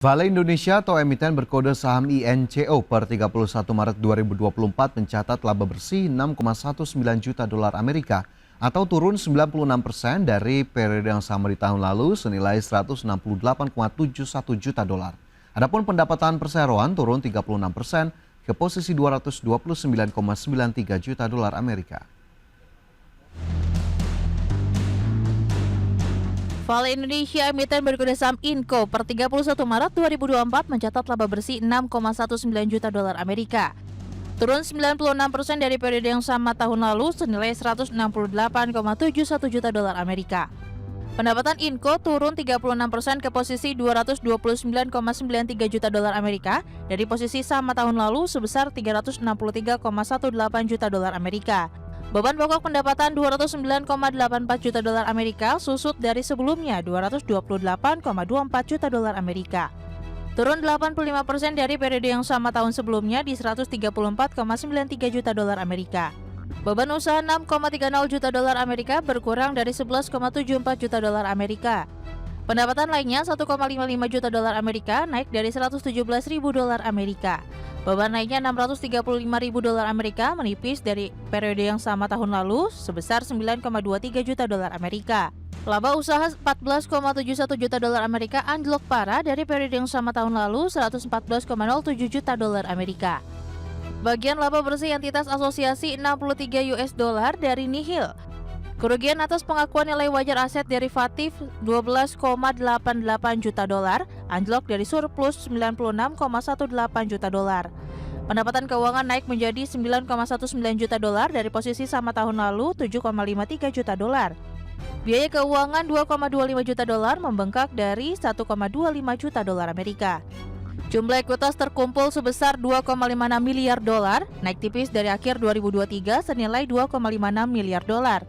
Vale Indonesia atau emiten berkode saham INCO per 31 Maret 2024 mencatat laba bersih 6,19 juta dolar Amerika atau turun 96% dari periode yang sama di tahun lalu senilai 168,71 juta dolar. Adapun pendapatan perseroan turun 36% ke posisi 229,93 juta dolar Amerika. Vale Indonesia emiten berkode saham INCO per 31 Maret 2024 mencatat laba bersih 6,19 juta dolar Amerika. Turun 96% dari periode yang sama tahun lalu senilai 168,71 juta dolar Amerika. Pendapatan INCO turun 36% ke posisi 229,93 juta dolar Amerika dari posisi sama tahun lalu sebesar 363,18 juta dolar Amerika. Beban pokok pendapatan 209,84 juta dolar Amerika susut dari sebelumnya 228,24 juta dolar Amerika. Turun 85% dari periode yang sama tahun sebelumnya di 134,93 juta dolar Amerika. Beban usaha 6,30 juta dolar Amerika berkurang dari 11,74 juta dolar Amerika. Pendapatan lainnya 1,55 juta dolar Amerika naik dari 117.000 dolar Amerika. Beban naiknya 635.000 dolar Amerika menipis dari periode yang sama tahun lalu sebesar 9,23 juta dolar Amerika. Laba usaha 14,71 juta dolar Amerika anjlok parah dari periode yang sama tahun lalu 114,07 juta dolar Amerika. Bagian laba bersih entitas asosiasi 63 US dollar dari nihil. Kerugian atas pengakuan nilai wajar aset derivatif 12,88 juta dolar, anjlok dari surplus 96,18 juta dolar. Pendapatan keuangan naik menjadi 9,19 juta dolar dari posisi sama tahun lalu 7,53 juta dolar. Biaya keuangan 2,25 juta dolar membengkak dari 1,25 juta dolar Amerika. Jumlah ekuitas terkumpul sebesar 2,56 miliar dolar, naik tipis dari akhir 2023 senilai 2,56 miliar dolar.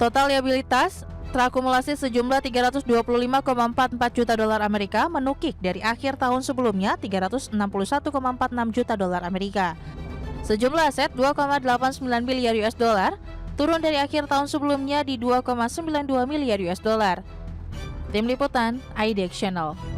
Total liabilitas terakumulasi sejumlah 325,44 juta dolar Amerika menukik dari akhir tahun sebelumnya 361,46 juta dolar Amerika. Sejumlah aset 2,89 miliar US dollar turun dari akhir tahun sebelumnya di 2,92 miliar US dollar. Tim Liputan, IDX Channel.